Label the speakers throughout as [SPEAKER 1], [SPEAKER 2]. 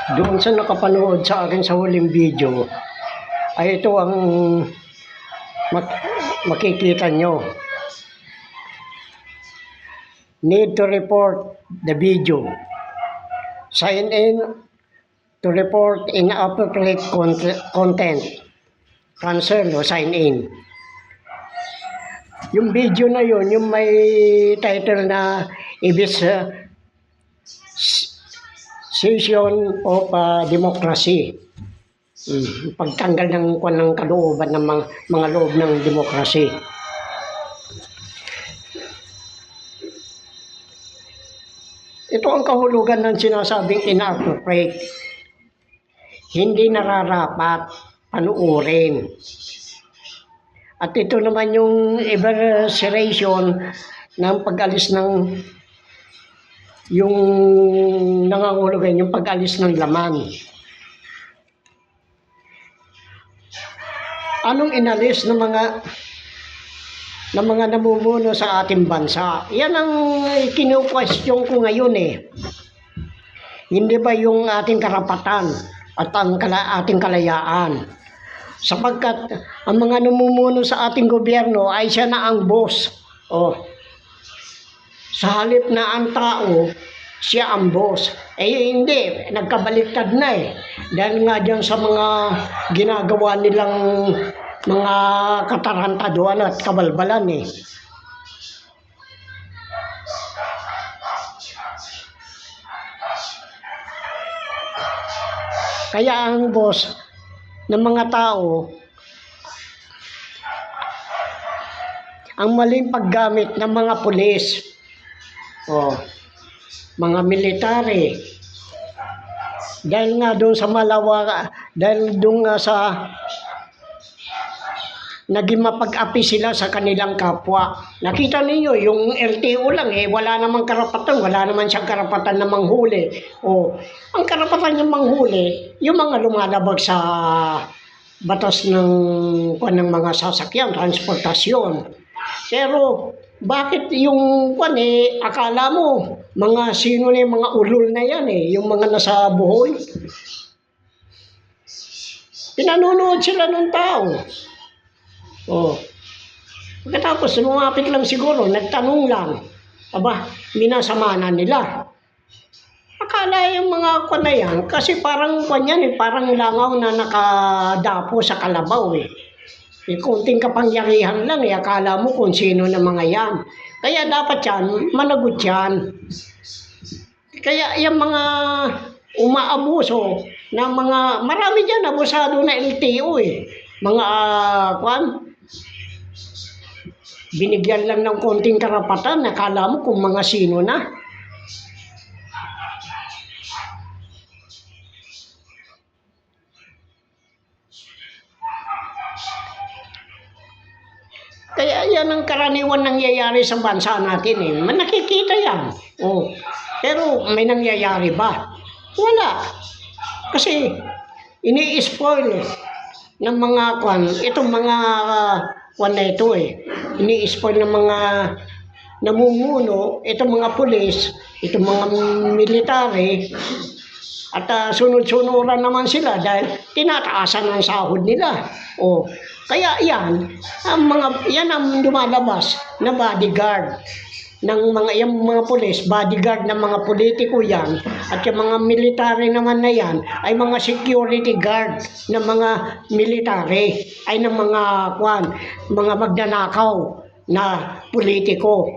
[SPEAKER 1] Doon sa nakapanood sa akin sa huling video, ay ito ang makikita nyo. Need to report the video. Sign in to report inappropriate content. Cancel o sign in. Yung video na yun, yung may title na Ibis Session of Democracy. Pagtanggal ng kalooban ng mga loob ng demokrasy. Ito ang kahulugan ng sinasabing inappropriate. Hindi nararapat panuurin. At ito naman yung evisceration ng pag-alis ng yung nangangahulugan, yung pag-alis ng laman. Anong inalis ng mga namumuno sa ating bansa? Yan ang kinu-question ko ngayon eh. Hindi ba yung ating karapatan at ang ating kalayaan? Sapagkat ang mga namumuno sa ating gobyerno ay siya na ang boss. Sa halip na ang tao, siya ang boss. Hindi, nagkabaliktad na eh. Dahil nga dyan sa mga ginagawa nilang mga katarantaduan at kabalbalan eh. Kaya ang boss ng mga tao, ang maling paggamit ng mga pulis, mga military, dahil nga doon sa dahil doon nga sa naging mapag-api sila sa kanilang kapwa. Nakita niyo yung LTO lang eh, wala namang karapatan, wala naman siyang karapatan na manghuli. Ang karapatan niyang manghuli, yung mga lumalabag sa batas ng mga sasakyan, transportasyon. Pero bakit yung akala mo mga sino na yung mga ulol na yan eh, yung mga nasa buhol. Pinanunood sila ng tao. Pagkatapos lumapit lang siguro, nagtanong lang. Minasama na nila. Akala yung mga na yan, kasi parang parang langaw na nakadapo sa kalabaw eh. Kunting kapangyarihan lang eh, akala mo kung sino na mga yan. Kaya dapat yan, managot yan. Kaya yung mga umaabuso na marami dyan, abusado na LTO eh. Mga binigyan lang ng konting karapatan, nakala mo kung mga sino na. Kaya yan ang karaniwan nangyayari sa bansa natin eh. Nakikita yan. Pero may nangyayari ba? Wala. Kasi ini-spoil ng mga itong mga na ito eh. Ini-spoil ng mga namumuno, itong mga pulis, itong mga military, at sunod-sunuran naman sila dahil tinataasan ang sahod nila. Kaya yan ang lumalabas na bodyguard ng mga pulis, bodyguard ng mga politiko yan, at yung mga military naman na yan ay mga security guard ng mga military, ay ng mga magnanakaw na politiko.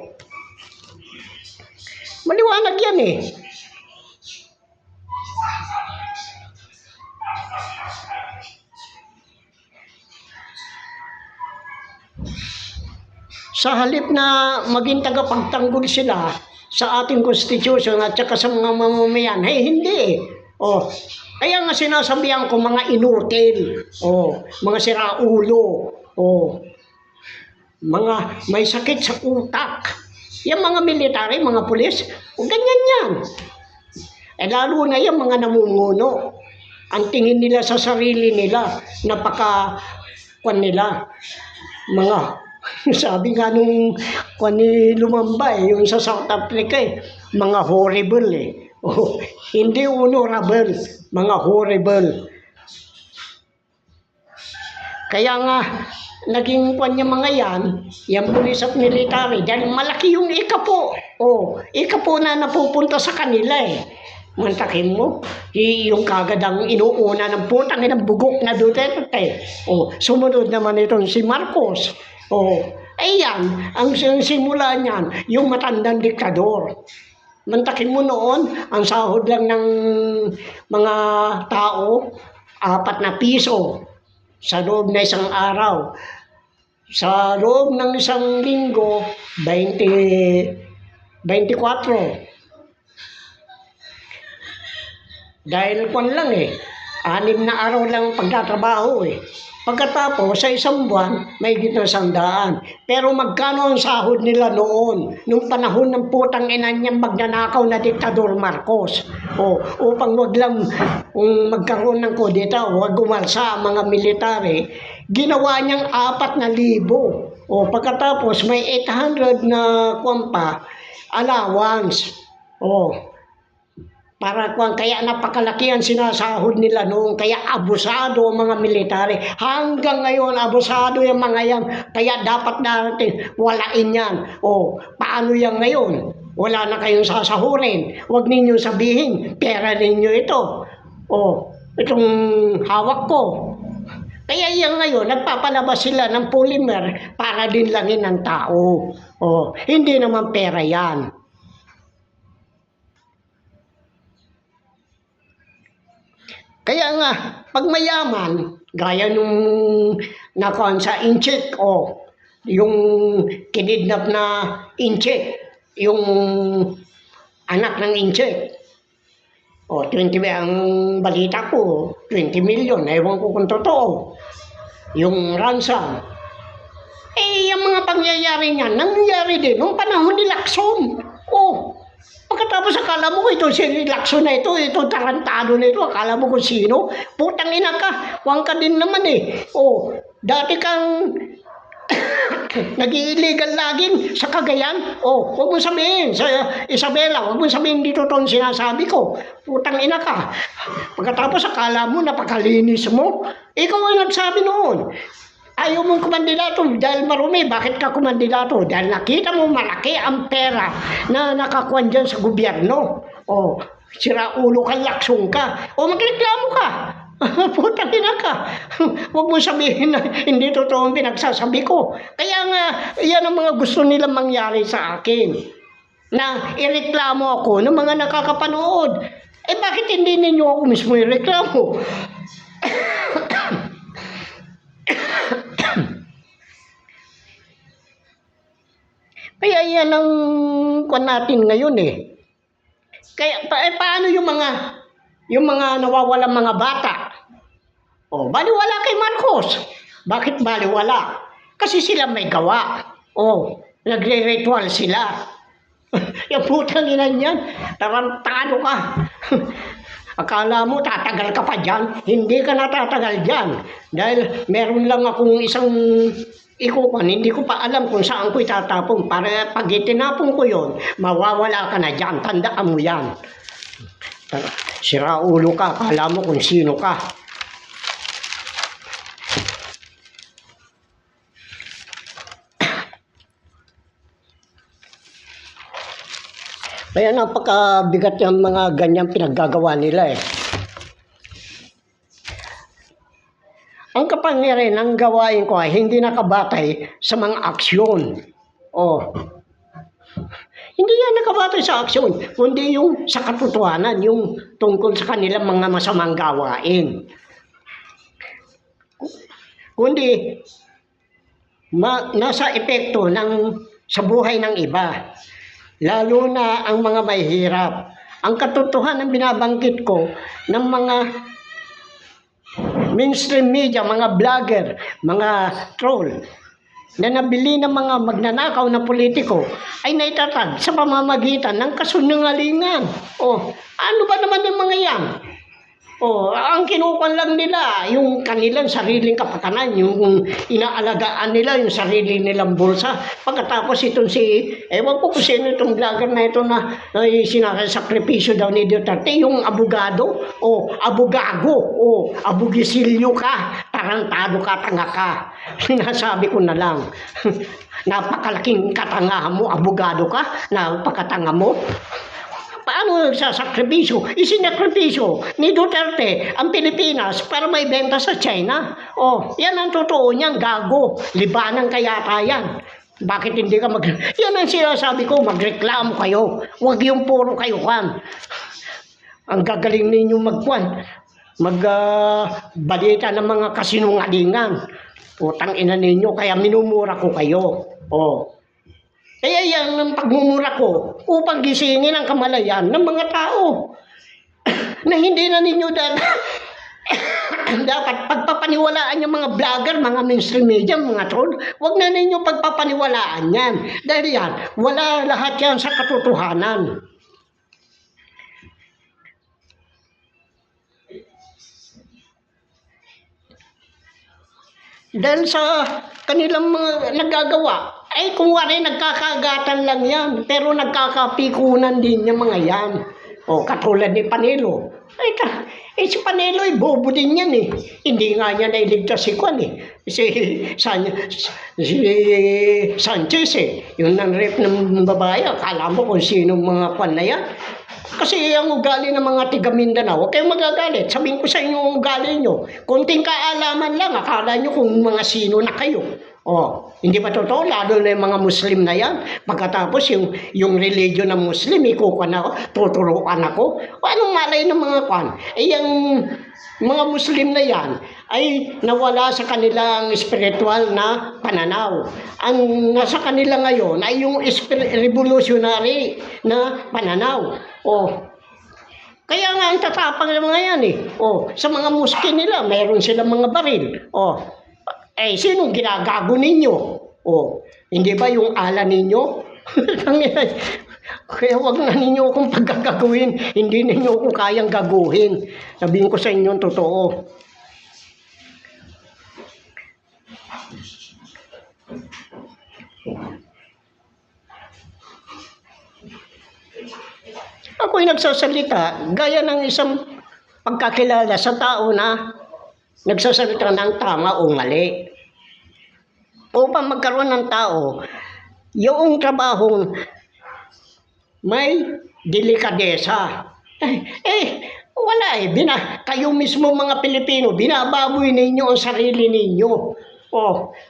[SPEAKER 1] Maliwanag yan eh. Sa halip na maging tagapagtanggol sila sa ating constitution at saka sa mga mamamayan, hindi. Kaya nga sinasabihan ko mga inutil, mga siraulo, mga may sakit sa utak. Yung mga military, mga pulis, ganyan yan. Lalo na yung mga namumuno. Ang tingin nila sa sarili nila, nila, mga sabi nga nung ni Lumambay, yung sa South Africa mga horrible eh. Oh, hindi honorable, mga horrible. Kaya nga, naging kwan yung mga yan pulis at military, dahil malaki yung ikapo. Oh, ikapo na napupunta sa kanila eh. Mantakin mo, yung kagad ang inuuna ng putang ng bugok na Duterte. Oh, sumunod naman itong si Marcos. Oh, ayan, ang simula niyan, yung matandang diktador. Mantakin mo noon, ang sahod lang ng mga tao, 4 na piso sa loob na isang araw. Sa loob ng isang linggo, 24. Dahil kwan lang eh, 6 na araw lang pagtatrabaho eh. Pagkatapos, sa isang buwan, may gitna 100. Pero magkano ang sahod nila noon, nung panahon ng putang ina niyang magnanakaw na diktador Marcos? O, upang wag lang magkaroon ng kudeta, wag gumalsa ang mga military, ginawa niyang 4,000. O, pagkatapos, may 800 na kwampa, allowance. O, kaya napakalaki ang sinasahod nila noon, kaya abusado ang mga military. Hanggang ngayon, abusado yung mga yan, kaya dapat natin walain yan. O, paano yan ngayon? Wala na kayong sasahurin. Huwag ninyong sabihin, pera ninyo ito. O, itong hawak ko. Kaya yan ngayon, nagpapalabas sila ng polymer para din langin ng tao. O, hindi naman pera yan. Kaya nga, pag mayaman, gaya nung nakuhan sa Inchik, yung kinidnap na Inchik, yung anak ng Inchik. 20 ang balita ko, 20 million, ewan ko kung totoo. Yung ransom. Yung mga pangyayari niyan, nangyayari din nung panahon ni Lacson. Pagkatapos akala mo ito, si Lacson na ito tarantado na ito, akala mo kung sino? Putang ina ka, huwag ka din naman eh. Dati kang nag-i-illegal laging sa Cagayan. Huwag mo sabihin sa Isabela, huwag mo sabihin dito itong sinasabi ko. Putang ina ka. Pagkatapos akala mo napakalinis mo, ikaw ang nagsabi noon. Ayaw mong kumandidato dahil marumi. Bakit ka kumandidato? Dahil nakita mo malaki ang pera na nakakuan dyan sa gobyerno. Sira ulo ka, Lacson ka. Magreklamo ka. Putang ina ka. Huwag mo sabihin na hindi totoo ang pinagsasabi ko. Kaya nga, yan ang mga gusto nilang mangyari sa akin. Na ireklamo ako ng mga nakakapanood. Bakit hindi ninyo ako mismo ireklamo? Kaya yan ang kwan natin ngayon eh. Kaya paano yung mga nawawalang mga bata? Baliwala kay Marcos. Bakit baliwala? Kasi sila may gawa. Nagre-ritual sila. Yung putang ina niyan, tarantado ka. Akala mo tatagal ka pa dyan? Hindi ka natatagal dyan. Dahil meron lang akong isang ikupan, hindi ko pa alam kung saan ko itatapon. Para pag itinapon ko yon, mawawala ka na dyan. Tandaan mo yan. Sira ulo ka, akala mo kung sino ka. Kaya napakabigat yung mga ganyang pinaggagawa nila eh. Ang kapangyarihan ng gawain ko ay hindi nakabatay sa mga aksyon. Hindi yan nakabatay sa aksyon, kundi yung sa katotohanan, yung tungkol sa kanilang mga masamang gawain. Kundi nasa epekto sa buhay ng iba. Lalo na ang mga mahihirap. Ang katotohanan binabanggit ko ng mga mainstream media, mga vlogger, mga troll, na nabili ng mga magnanakaw na politiko ay naitatag sa pamamagitan ng kasunungalingan. Ano ba naman yung mga yan? Ang kinukuha lang nila, yung kanilang sariling kapakanan, yung inaalagaan nila, yung sarili nilang bulsa. Pagkatapos itong ewan ko kung sino itong vlogger na ito na sinakasakripisyo daw ni Duterte, yung abogado, abogago, abugisilyo ka, tarantado ka, tanga ka. Sinasabi ko na lang, napakalaking katangahan mo, abogado ka, napakatanga mo. Paano nagsasakripisyo? Isinakripisyo ni Duterte ang Pilipinas para may benta sa China. Yan ang totoo niyan, gago. Libanan kaya yan. Bakit hindi ka yan ang sinasabi ko, magreklamo kayo. Huwag yung puro kayo kan. Ang gagaling ninyo magbalita ng mga kasinungalingan. Putang ina ninyo, kaya minumura ko kayo. Kaya yan ang pagmumura ko upang gisingin ang kamalayan ng mga tao na hindi na ninyo dapat pagpapaniwalaan yung mga vlogger, mga mainstream media, mga troll. Huwag na ninyo pagpapaniwalaan yan. Dahil yan, wala lahat yan sa katotohanan. Dahil sa kanilang mga nagagawa, ay kung wari nagkakagatan lang yan, pero nagkakapikunan din yung mga yan. Katulad ni Panelo. Si Panelo ay bobo din yan eh. Hindi nga niya nailigtas si Kwan eh. Si Sanchez eh. Yung nang-rape ng babae, akala mo kung sino mga Kwan na yan. Kasi ang ugali ng mga tiga Mindanao, huwag kayong magagalit. Sabihin ko sa inyo ang ugali nyo. Konting kaalaman lang, akala nyo kung mga sino na kayo. Hindi ba totoo? Lalo na yung mga Muslim na yan. Pagkatapos yung religion ng Muslim, ikukuha ako, tuturuan ako. Anong malay ng mga kwan? Yung mga Muslim na yan ay nawala sa kanilang spiritual na pananaw. Ang nasa kanila ngayon ay yung revolutionary na pananaw. Kaya nga ang tatapang ng mga yan eh. Sa mga muski nila, mayroon silang mga baril. Sinong ginagago ninyo? Hindi ba yung ala ninyo? Kaya wag na ninyo akong pagkagagawin. Hindi ninyo ako kayang gaguhin. Sabihin ko sa inyo ang totoo. Ako'y nagsasalita gaya ng isang pagkakilala sa tao na nagsasalita ng tama o mali. Upang magkaroon ng tao, yung trabahong may delikadesa. Wala eh. Kayo mismo mga Pilipino, binababoy ninyo ang sarili ninyo.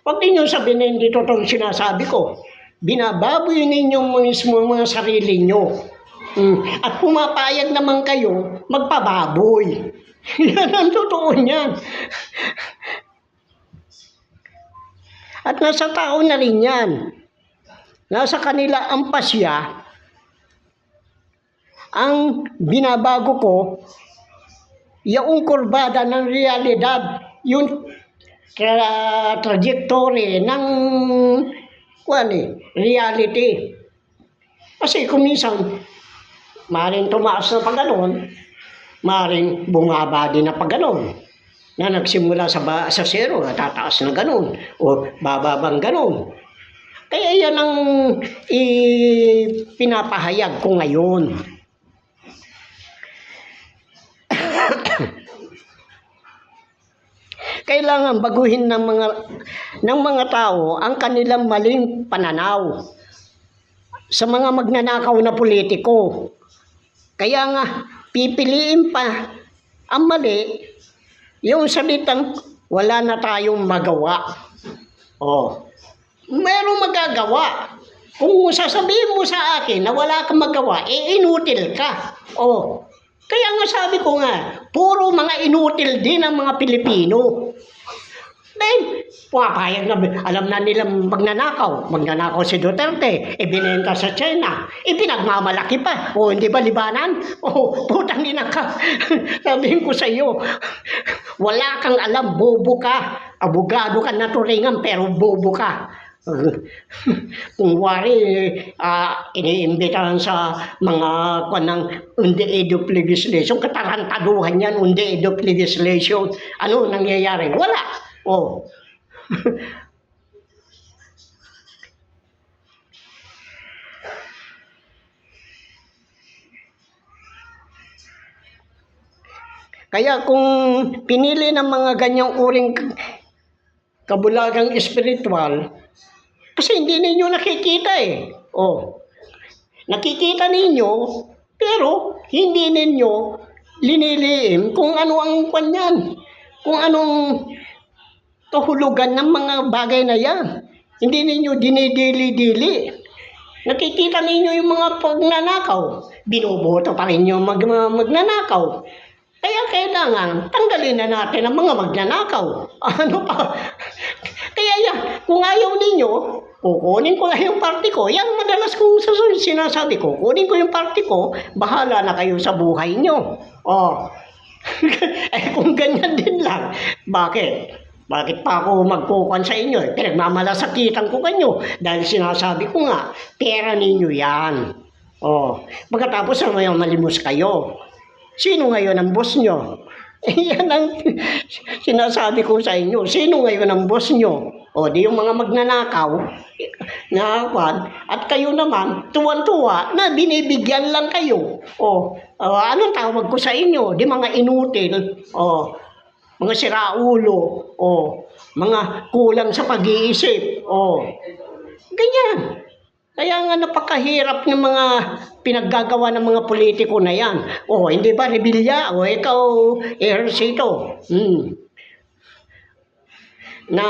[SPEAKER 1] Huwag ninyo sabihin na hindi totoo sinasabi ko. Binababoy ninyo mismo mga sarili nyo. At pumapayag naman kayo magpababoy. Yan ang totoo niyan. At nasa tao na rin yan. Nasa kanila ang pasya. Ang binabago ko, yung kurbada ng realidad, yung trajectory ng reality. Kasi kung minsan, maaaring tumaas na pag ganon, maaaring bumaba din na pag ganon, na nagsimula sa zero, tataas na ganon, o bababang ganon. Kaya yan ang pinapahayag ko ngayon. Kailangan baguhin ng mga tao ang kanilang maling pananaw sa mga magnanakaw na politiko. Kaya nga, pipiliin pa ang mali, yung salitang wala na tayong magawa. Merong magagawa. Kung sasabihin mo sa akin na wala kang magawa, inutil ka. Kaya nga sabi ko nga, puro mga inutil din ang mga Pilipino. Dahil, pumapayag na, alam na nilang magnanakaw. Magnanakaw si Duterte, ibinenta sa China, pinagmamalaki pa. Hindi ba libanan? Putang ina ka. Sabihin ko sa iyo, wala kang alam, bobo ka. Abogado ka na turingan, pero bobo ka. Kung wari, iniimbitahan sa mga kwan ng on the age of legislation, katarantaduhan yan, on the age of legislation. Ano nangyayari? Wala. Oh. Kaya kung pinili ng mga ganyang uring kabulagang espiritual, kasi hindi ninyo nakikita eh. Oh, nakikita ninyo, pero hindi ninyo liniliim kung ano ang kanyan, kung anong kahulugan ng mga bagay na yan. Hindi ninyo dinidili-dili. Nakikita ninyo yung mga pagnanakaw. Binoboto pa rin yung magnanakaw. Kaya kailangan tanggalin na natin ang mga magnanakaw. Ano pa? Kaya yan, kung ayaw ninyo, kukunin ko lang yung party ko. Yan madalas kong sinasabi ko, kunin ko yung party ko, bahala na kayo sa buhay nyo. Oh. Eh kung ganyan din lang, bakit? Bakit pa ako magkukuhan sa inyo? Pinagmamalasakitan ko kanyo dahil sinasabi ko nga, pera ninyo yan. Oh. Pagkatapos naman malimos kayo. Sino ngayon ang boss nyo? Yan ang sinasabi ko sa inyo. Sino ngayon ang boss nyo? O di yung mga magnanakaw na kwan, at kayo naman tuwan-tuwa na binibigyan lang kayo. O anong tawag ko sa inyo? Di mga inutil. O mga siraulo. O mga kulang sa pag-iisip. O ganyan. Kaya nga napakahirap ng mga pinaggagawa ng mga politiko na yan. O, hindi ba, Rebilla? O, ikaw, Ejercito. Na,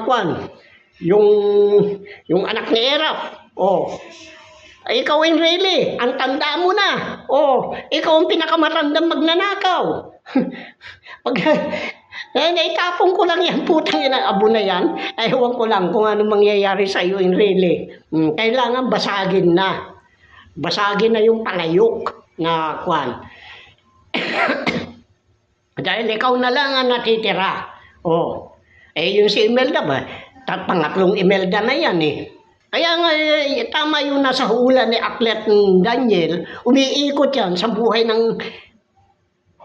[SPEAKER 1] kwan, yung anak ni Erap. O, ikaw, Enrile, ang tanda mo na. O, ikaw ang pinakamatandang magnanakaw. Pag, naitapong ko lang yan, putang ina, abo na yan. Ewan ko lang kung ano mangyayari sa iyo, Enrile. Kailangan basagin na. Basagin na yung palayok na kwan. Dahil ikaw na lang ang natitira. Oh. Eh yung si Imelda ba? Pangatlong Imelda na yan eh. Kaya nga tama yung nasa hula ni Aklet Daniel, umiikot yan sa buhay ng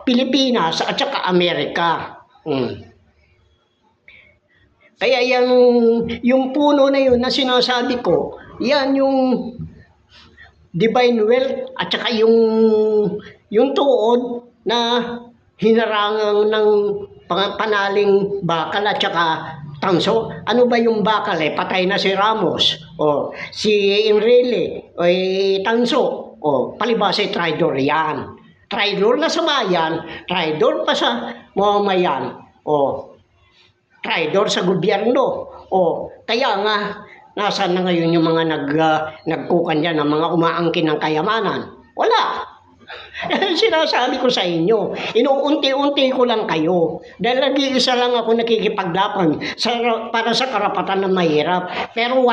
[SPEAKER 1] Pilipinas at saka Amerika. Kaya yung puno na yun na sinasabi ko, yan yung divine wealth at saka yung tuod na hinarangan ng panaling bakal at saka tanso. Ano ba yung bakal eh? Patay na si Ramos. O si Enrile. O tanso. O palibasa traidor yan. Traidor na sa bayan. Traidor pa sa mamamayan. O traidor sa gobyerno. O kaya nga nasaan na ngayon yung mga nagkukan dyan, ng mga umaangkin ng kayamanan? Wala. Sinasabi ko sa inyo, inuunti-unti ko lang kayo. Dahil nag-iisa lang ako nakikipaglaban para sa karapatan ng mahirap. Pero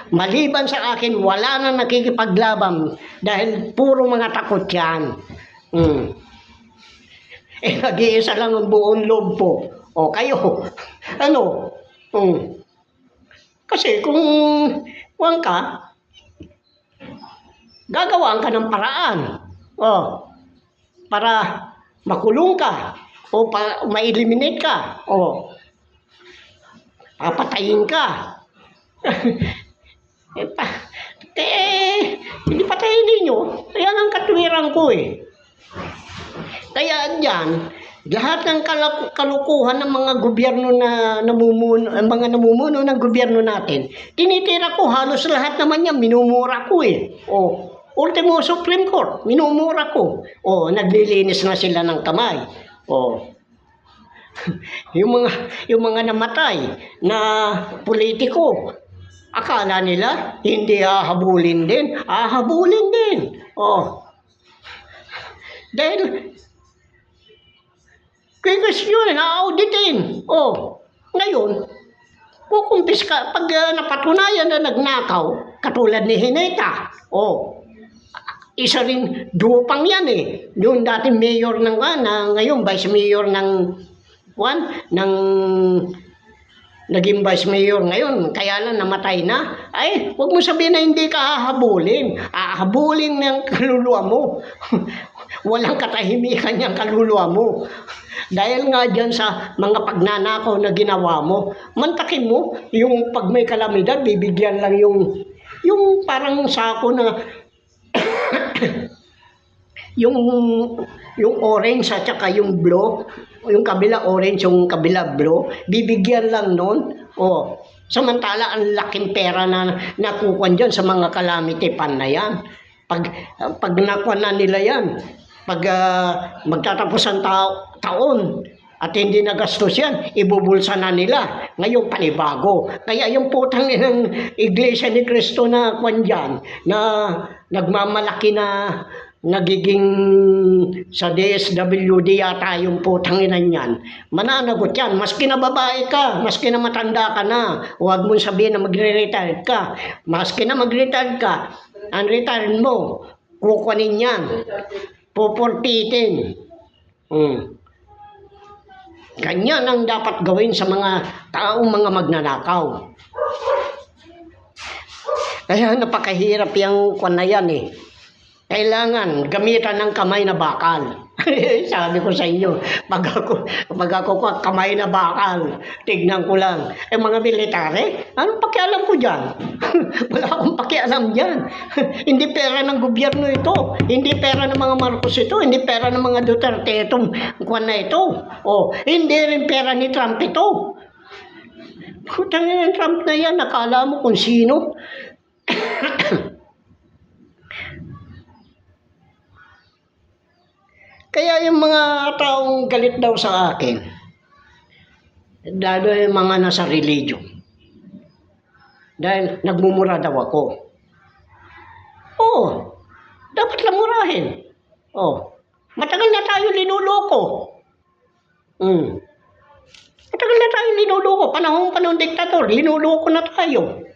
[SPEAKER 1] maliban sa akin, wala na nakikipaglaban. Dahil puro mga takot yan. Nag-iisa lang ang buong loob po. O kayo, ano? Kasi kung ka, gagawaan ka ng paraan. Para makulong ka. O ma-eliminate ka. O papatayin ka. Hindi patayin ninyo. Yan ang katwiran ko eh. Kaya dyan, lahat ng kalukuhan ng mga gobyerno na mga namumuno ng gobyerno natin, tinitira ko halos lahat naman yan, minumura ko eh. Ultimo Supreme Court, minumura ko. Naglilinis na sila ng kamay. Yung mga namatay na politiko, akala nila hindi hahabulin din. Hahabulin din. Dahil question, na-auditin. Ngayon, kukumpis ka pag napatunayan na nagnakaw, katulad ni Hineta. Isa rin dupang yan eh. Yung dating mayor ng ngayon vice mayor ng naging vice mayor ngayon, kaya lang namatay na. Ay, huwag mo sabihin na hindi ka hahabulin. Hahabulin ng kaluluwa mo. Walang katahimikan yung kaluluwa mo. Dahil nga dyan sa mga pagnanakaw na ginawa mo, mantakin mo, yung pag may kalamidad, bibigyan lang yung parang sako na yung yung orange at saka yung blue, yung kabila orange, yung kabila blue, bibigyan lang nun. O, samantala ang laking pera na nakukuha dyan sa mga calamity fund na yan. Pag nakuha na nila yan, pag magtatapos ang taon at hindi nagastos yan, ibubulsa na nila. Ngayon panibago. Kaya yung putang ng Iglesia ni Cristo na kwan dyan, na nagmamalaki na nagiging sa DSWD yata yung putang ina niyan, mananagot yan. Maski na babae ka, maski na matanda ka na, huwag mong sabihin na magre-retire ka. Maski na mag-retire ka, ang retire mo, kukunin yan, pupurpitin. Ganyan ang dapat gawin sa mga taong mga magnanakaw. Kaya napakahirap yung kwan na yan eh. Kailangan gamitan ng kamay na bakal. Sabi ko sa inyo, pag ako kamay na bakal, tignan ko lang. Mga military, anong pakialam ko dyan? Wala akong pakialam dyan. Hindi pera ng gobyerno ito. Hindi pera ng mga Marcos ito. Hindi pera ng mga Duterte itong kwan na ito. Hindi rin pera ni Trump ito. Putang ina ng Trump na yan, nakala mo kung sino. Kaya yung mga taong galit daw sa akin, dahil yung mga nasa religion, dahil nagmumura daw ako. Dapat lang murahin. Matagal na tayo linuloko. Matagal na tayo linuloko. Panahon diktator, linuloko na tayo.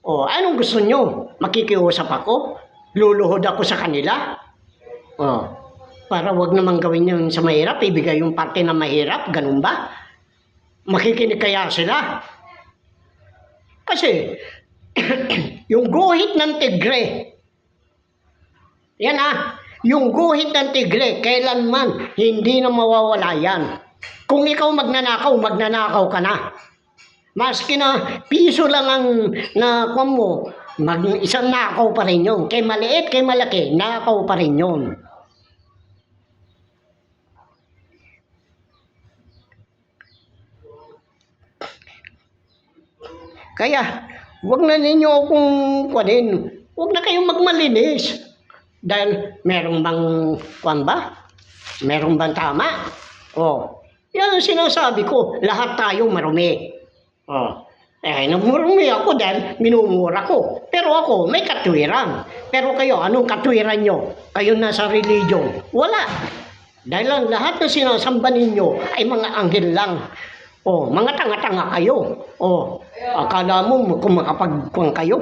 [SPEAKER 1] Anong gusto nyo? Makikiusap ako? Luluhod ako sa kanila? Para wag namang gawin yun sa mahirap, ibigay yung parte na mahirap, ganun ba? Makikinig kaya sila? Kasi, yung guhit ng tigre, yan yung guhit ng tigre, kailanman, hindi na mawawala yan. Kung ikaw magnanakaw ka na. Maski na piso lang ang nakuha mo, isang nakaw pa rin yun. Kay maliit, kay malaki, nakaw pa rin yun. Kaya, huwag na ninyo akong kunin. Huwag na kayong magmalinis. Dahil merong bang kwan ba? Merong bang tama? Yan ang sinasabi ko. Lahat tayo marumi. Namurumi ako dahil minumura ko. Pero ako, may katwiran. Pero kayo, anong katwiran nyo? Kayo nasa religion. Wala. Dahil lang lahat na sinasamba ninyo ay mga anghel lang. Mga tanga-tanga kayo. Akala mo kung makapagkuhan kayo.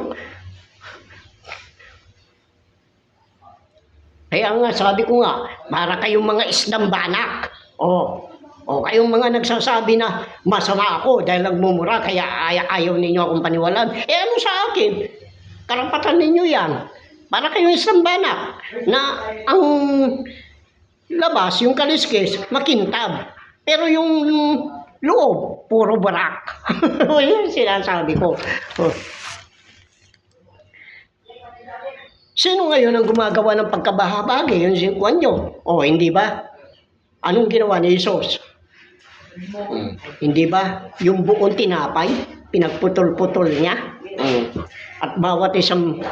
[SPEAKER 1] Kaya nga, sabi ko nga, para kayong mga isdang banak. Kayong mga nagsasabi na masama ako dahil nagmumura, kaya ayaw ninyo akong paniwalaan. Ano sa akin? Karapatan ninyo yan. Para kayong isdang banak na ang labas, yung kaliskis, makintab. Pero yung loob, puro barak. Yan sinasabi ko. Sino ngayon ang gumagawa ng pagkabahabagi? Yung singkuan nyo. Hindi ba? Anong ginawa ni Jesus? Hindi ba? Yung buong tinapay, pinagputol-putol niya. At bawat isang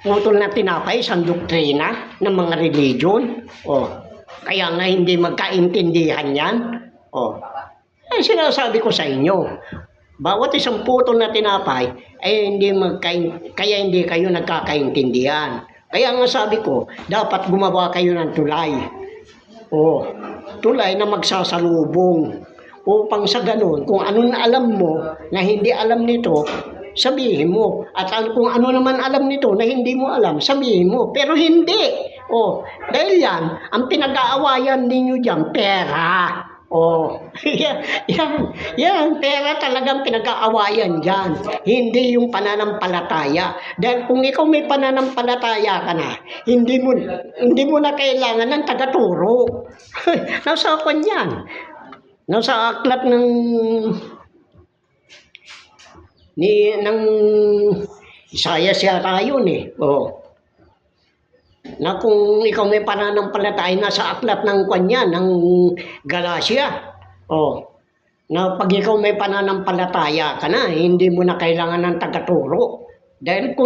[SPEAKER 1] putol na tinapay, isang doktrina ng mga religion. Kaya nga hindi magkaintindihan yan. Ay sinasabi ko sa inyo, bawat isang putol na tinapay ay kaya hindi kayo nagkakaintindihan. Kaya nga sabi ko, dapat gumawa kayo ng tulay. Tulay na magsasalubong. Upang sa ganun, kung ano na alam mo na hindi alam nito, sabihin mo. At kung ano naman alam nito na hindi mo alam, sabihin mo. Pero hindi. Dahil yan, ang pinag-aawayan ninyo dyan, pera. Oh, yan, pera talagang pinag-aawayan dyan. Hindi yung pananampalataya. Dahil kung ikaw may pananampalataya ka na, hindi mo na kailangan ng tagaturo. Nasa kwan yan. Nasa aklat ng Isaiah yata yun eh. Oh. Na kung ikaw may pananampalataya na sa aklat ng kanya, ng Galacia, na pag ikaw may pananampalataya ka na, hindi mo na kailangan ng tagaturo. Dahil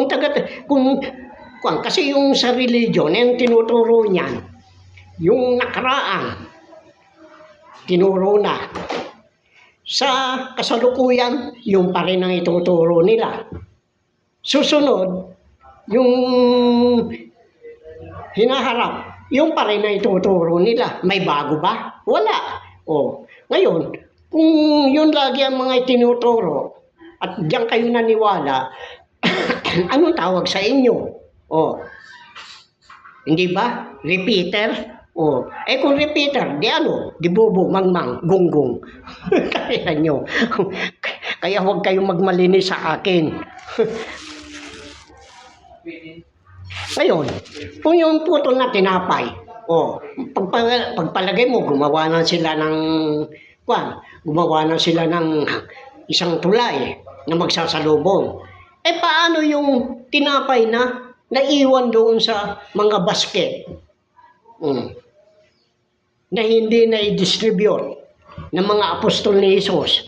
[SPEAKER 1] kasi yung sa religion, yung tinuturo niyan, yung nakaraan, tinuro na. Sa kasalukuyan, yung pa rin ang ituturo nila. Susunod, yung hinaharap, yung pa rin na ituturo nila. May bago ba? Wala. Ngayon, kung yun lagi ang mga itinuturo at diyan kayo naniwala, anong tawag sa inyo? Hindi ba? Repeater? Kung repeater, di bubo, mangmang, gunggong. Kaya nyo. Kaya huwag kayong magmalinis sa akin. Ngayon, kung yung putol na tinapay, pagpalagay mo, gumawa na sila ng isang tulay na magsasalubong. Paano yung tinapay na naiwan doon sa mga basket? Na hindi na i-distribute ng mga apostol ni Jesus.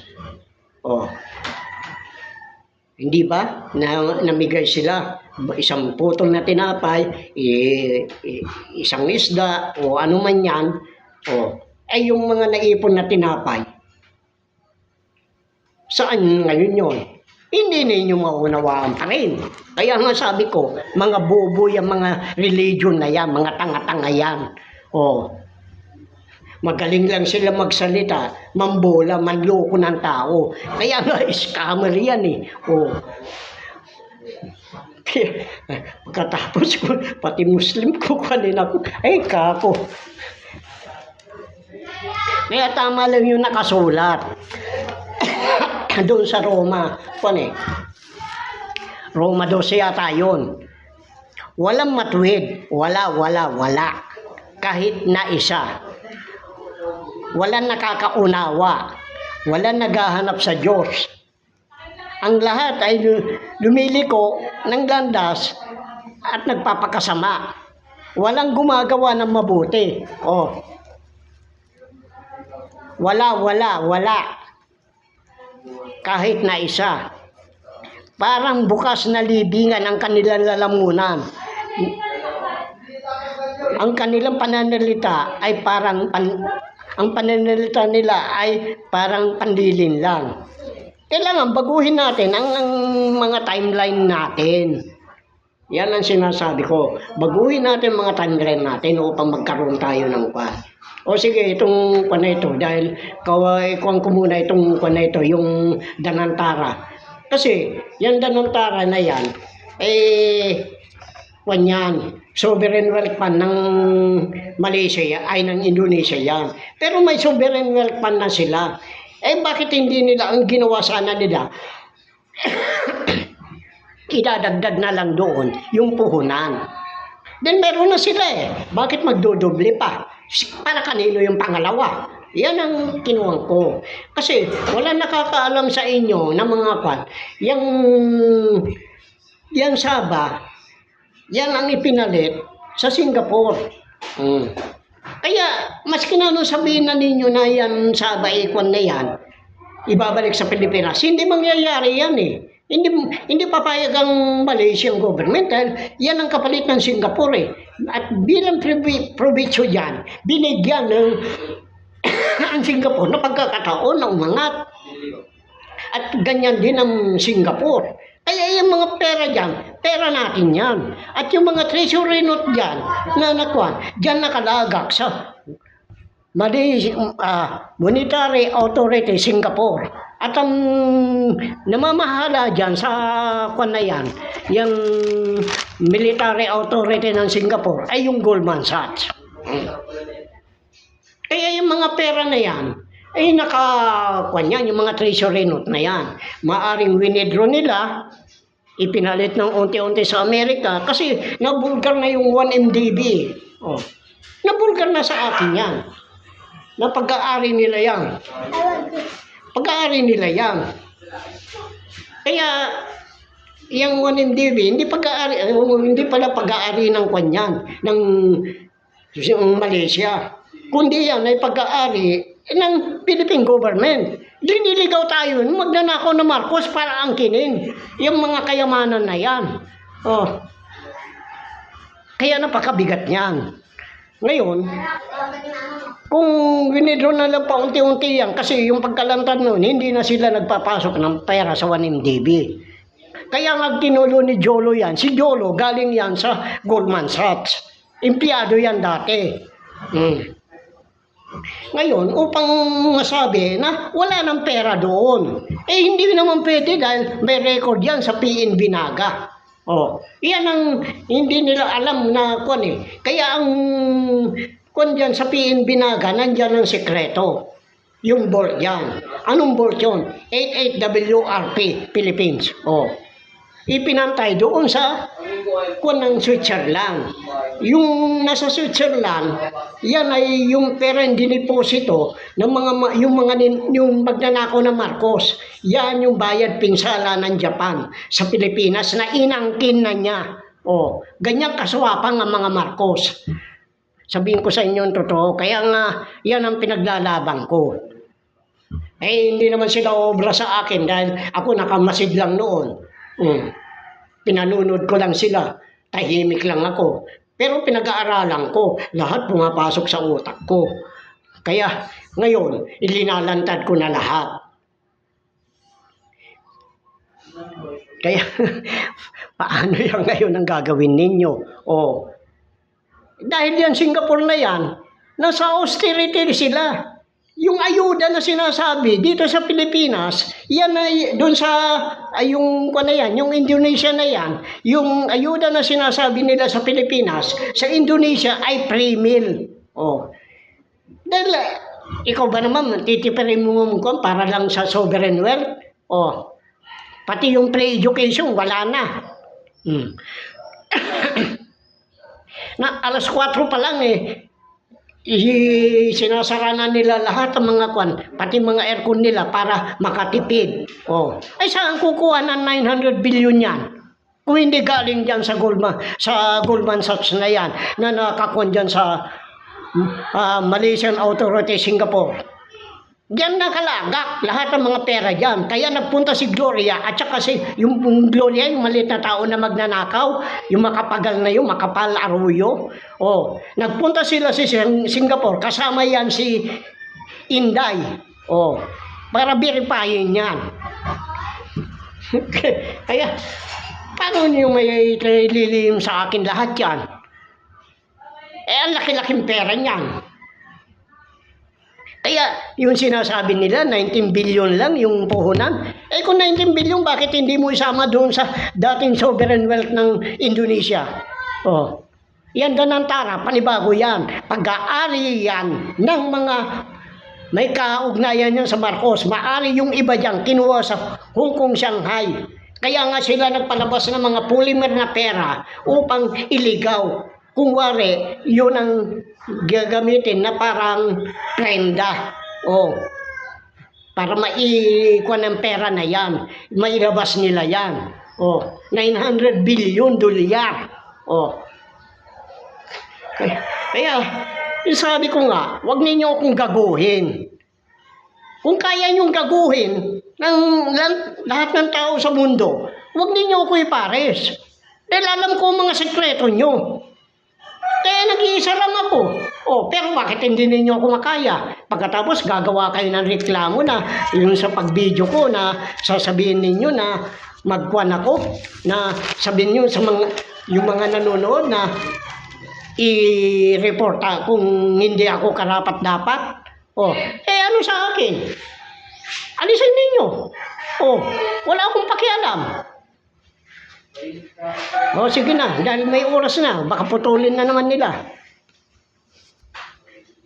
[SPEAKER 1] Hindi ba? Namigay sila isang putol na tinapay, isang isda, o ano man yan. Yung mga naipon na tinapay, saan ngayon yun? Hindi ninyo maunawaan pa rin. Kaya nga sabi ko, mga bobo yung mga religion na yan, mga tanga-tanga yan. Magaling lang sila magsalita, mambola, manloko ng tao. Kaya nga, scammer yan eh. Pagkatapos ko, pati Muslim ko kanina ko, kako. Kaya tama lang yung nakasulat. Doon sa Roma, Roma 12 yata yun. Walang matuwid, wala. Kahit na isa. Walang nakakaunawa, walang naghahanap sa Diyos. Ang lahat ay lumiliko ng landas at nagpapakasama. Walang gumagawa ng mabuti. Wala. Kahit na isa. Parang bukas na libingan ang kanilang lalamunan. Ang kanilang pananalita ay ang pananalita nila ay parang pandilin lang. Kailangan baguhin natin ang mga timeline natin. Yan ang sinasabi ko. Baguhin natin mga timeline natin upang magkaroon tayo ng kwan. Sige, itong kwan na ito, dahil kwan ko muna itong kwan na ito, yung Danantara. Kasi, yung Danantara na yan, kwan yan, sovereign wealth fund ng Malaysia ay ng Indonesia yan. Pero may sovereign wealth fund na sila. Bakit hindi nila ang ginawa sana nila? Idadagdag na lang doon yung puhunan. Then meron na sila Bakit magdodoble pa? Para kanino yung pangalawa? Yan ang kinuwang ko. Kasi wala nakakaalam sa inyo na mga kwan. Yang Sabah, yan ang ipinalit sa Singapore. Kaya, maski na sabihin na ninyo na yan sa Baikwan na yan, ibabalik sa Pilipinas, hindi mangyayari yan Hindi papayag ang Malaysian government dahil yan ang kapalit ng Singapore At bilang probinsyo yan, binigyan ng ang Singapore na pagkakataon na umangat. At ganyan din ang Singapore. Kaya yung mga pera dyan, pera natin yan. At yung mga treasury note dyan, dyan nakalagak sa Monetary Authority Singapore. At ang namamahala dyan sa na yan, yung Military Authority ng Singapore, ay yung Goldman Sachs. Kaya yung mga pera na yan, Eh, nakakuan yan, yung mga treasury note na yan. Maaring winidraw nila, ipinalit ng unti-unti sa Amerika kasi nabulgar na yung 1 MDB. Oh. Nabulgar na sa akin yan. Na pag-aari nila yan. Pag-aari nila yan. Kaya, yung 1 MDB, hindi pala pag-aari ng kanyan, ng Malaysia. Kundi yan ay pag-aari ng Philippine government. Diniligaw tayo, magnanakaw na Marcos para angkinin yung mga kayamanan na yan. Oh. Kaya napakabigat niyan. Ngayon, kung winidraw na lang paunti-unti yan, kasi yung pagkalantad noon, hindi na sila nagpapasok ng pera sa 1 MDB. Kaya nagtinulo ni Jolo yan. Si Jolo, galing yan sa Goldman Sachs. Empleyado yan dati. Ngayon, upang masabi na wala ng pera doon. Eh, hindi naman pwede dahil may record yan sa PNB Naga. Oh, yan ang hindi nila alam na kung eh. Kaya ang kung dyan sa PNB Naga, nandyan ang sekreto. Yung board yan. Anong board yun? 88WRP, Philippines. Oh. Ipinantay doon sa kung ng Switzerland. Yung nasa Switzerland, yan ay yung pera ng diniposito ng yung magnanakaw na Marcos. Yan yung bayad pinsala ng Japan sa Pilipinas na inangkin na niya. Oh, ganyan kaswapang ang mga Marcos. Sabihin ko sa inyo ang totoo, kaya nga yan ang pinaglalaban ko. Eh, hindi naman sila obra sa akin dahil ako nakamasid lang noon. Pinanunod ko lang sila, tahimik lang ako. Pero pinag-aaralan ko, lahat pumapasok sa utak ko. Kaya ngayon, ilinalantad ko na lahat. Kaya, paano yan ngayon ang gagawin ninyo? Oh, dahil yan Singapore na yan, nasa austerity sila. Yung ayuda na sinasabi dito sa Pilipinas, yan ay doon sa yung na yan, yung Indonesia na yan, yung ayuda na sinasabi nila sa Pilipinas, sa Indonesia ay free meal. Oh. Dahil ikaw ba naman titipirin mo ko para lang sa sovereign wealth? Oh. Pati yung pre-education wala na. Na alas 4 pa lang sinasara na nila lahat ng mga kwan, pati mga aircon nila para makatipid. Oh. Ay saan kukuha ng 900 billion yan? Kung hindi galing dyan sa Goldman Sachs na yan, na nakakuan dyan sa Malaysian Authority Singapore. Diyan nakalagak lahat ng mga pera dyan. Kaya nagpunta si Gloria at saka yung Gloria, yung maliit na tao na magnanakaw, yung makapagal na yung makapal Arroyo. Oh, nagpunta sila sa Singapore, kasama yan si Inday. Oh, para verifyin yan. Kaya, paano niyo may lilihim sa akin lahat yan? Eh, ang laki-laking pera niyan. Kaya yung sinasabi nila 19 billion lang yung puhunan. Eh kung 19 billion, bakit hindi mo isama doon sa dating sovereign wealth ng Indonesia? Oh, yan doon ang tara, panibago yan. Pag-aari yan ng mga may kaugnayan yan sa Marcos. Maari yung iba dyan kinuha sa Hong Kong, Shanghai. Kaya nga sila nagpalabas ng mga polymer na pera upang iligaw. Kung wari, yun ang gagamitin na parang prenda. Oh, para maikuha ng pera na yan. Mailabas nila yan. Oh, 900 billion dolyar. Oh. Kaya, sabi ko nga, wag ninyo akong gaguhin. Kung kaya niyong gaguhin ng lahat ng tao sa mundo, wag ninyo ako ipares. Dahil alam ko mga sekreto nyo. Kaya nag-iisa lang ako. Oh, pero bakit hindi ninyo ako makaya? Pagkatapos gagawa kayo ng reklamo na yung sa pag-video ko na sasabihin ninyo na magkuhan ako, na sabihin nyo sa yung mga nanonood na i-report kung hindi ako karapat-dapat. Oh, ano sa akin? Alisin ninyo. Oh, wala akong pakialam. Oh, sige na, dahil may oras na, baka putulin na naman nila.